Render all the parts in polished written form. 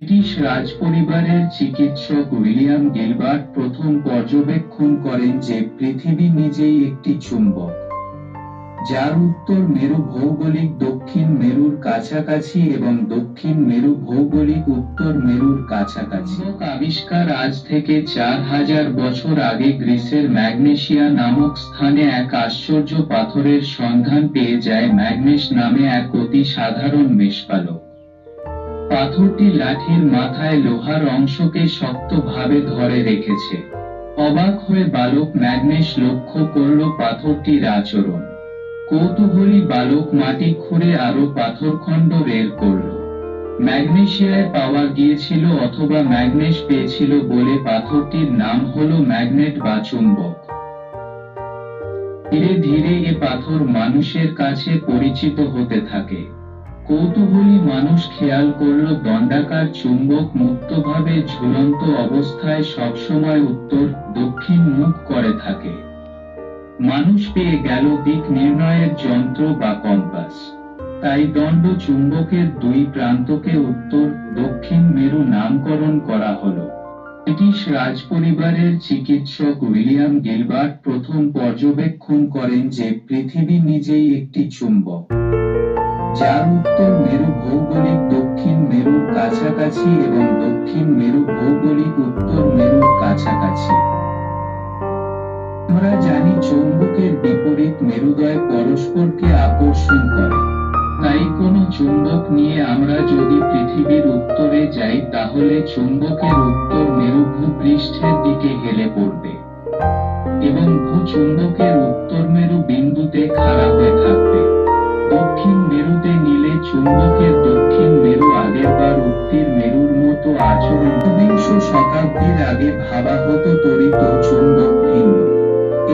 British রাজপরিবারের চিকিৎসক William Gilbert প্রথম পর্যবেক্ষণ করেন যে পৃথিবী নিজেই একটি চুম্বক, যার উত্তর মেরু ভৌগোলিক দক্ষিণ মেরুর কাছাকাছি এবং দক্ষিণ মেরু ভৌগোলিক উত্তর মেরুর কাছাকাছি। আবিষ্কার আজ থেকে 4000 বছর আগে গ্রিসের ম্যাগনেসিয়া নামক স্থানে এক আশ্চর্য পাথরের সন্ধান পেয়ে যায় ম্যাগনেস নামে এক অতি সাধারণ মেষপালক। পাথরটি লাঠির মাথায় লোহার অংশকে শক্তভাবে ধরে রেখেছে। অবাক হয়ে বালক ম্যাগনেস লক্ষ্য করল পাথরটির আচরণ। কৌতূহলী বালক মাটি খুঁড়ে আরো পাথরখণ্ড বের করল। ম্যাগনেসিয়ায় পাওয়া গিয়েছিল অথবা ম্যাগনেস পেয়েছিল বলে পাথরটির নাম হলো ম্যাগনেট বা চুম্বক। ধীরে ধীরে এ পাথর মানুষের কাছে পরিচিত হতে থাকে। কৌতূহলী মানুষ খেয়াল করল দণ্ডাকার চুম্বক মুক্তভাবে ঝুলন্ত অবস্থায় সবসময় উত্তর দক্ষিণ মুখ করে থাকে। মানুষ পেয়ে গেল দিক নির্ণয়ের যন্ত্র বা কম্পাস। তাই দণ্ড চুম্বকের দুই প্রান্তকে উত্তর দক্ষিণ মেরু নামকরণ করা হলো। ব্রিটিশ রাজপরিবারের চিকিৎসক উইলিয়াম গিলবার্ট প্রথম পর্যবেক্ষণ করেন যে পৃথিবী নিজেই একটি চুম্বক, যার উত্তর মেরু ভৌগোলিক দক্ষিণ মেরুর কাছাকাছি এবং দক্ষিণ মেরু ভৌগোলিক উত্তর মেরুর কাছাকাছি। আমরা জানি চৌম্বকের বিপরীত মেরুদ্বয় পরস্পরকে আকর্ষণ করে। তাই কোনো চুম্বক নিয়ে আমরা যদি পৃথিবীর উত্তরে যাই তাহলে চুম্বকের উত্তর মেরু ভূপৃষ্ঠের দিকে হেলে পড়বে এবং ভূচুম্বকের উত্তর মেরু বিন্দুতে খাড়া হয়ে থাকবে। দক্ষিণ মেরুতে নিলে চুম্বকের দক্ষিণ মেরু আগেরবার উত্তর মেরুর মতো আচরণ। ঊনবিংশ শতাব্দীর আগে ভাবা হতো তড়িৎ ও চুম্বক ভিন্ন।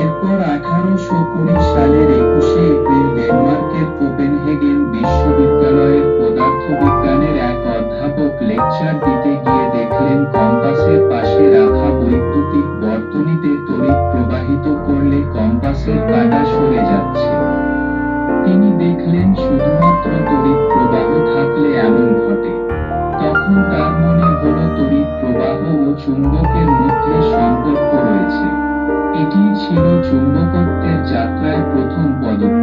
এরপর 1820 সালের 21শে এপ্রিল ডেনমার্কের কোপেনহেগেন বিশ্ববিদ্যালয়ের পদার্থবিজ্ঞানের এক অধ্যাপক লেকচার দিতে গিয়ে দেখলেন কম্পাসের পাশে রাখা বৈদ্যুতিক বর্তনীতে তড়িৎ প্রবাহিত করলে কম্পাসের কাঁটা সরে যাচ্ছে। তিনি দেখলেন শুধুমাত্র তড়িৎ প্রবাহ থাকলে এমন ঘটে। তখন তার মনে হলো তড়িৎ প্রবাহ ও চুম্বকের মধ্যে সম্পর্ক রয়েছে। এটিই ছিল চুম্বকত্বের যাত্রায় প্রথম পদক্ষেপ।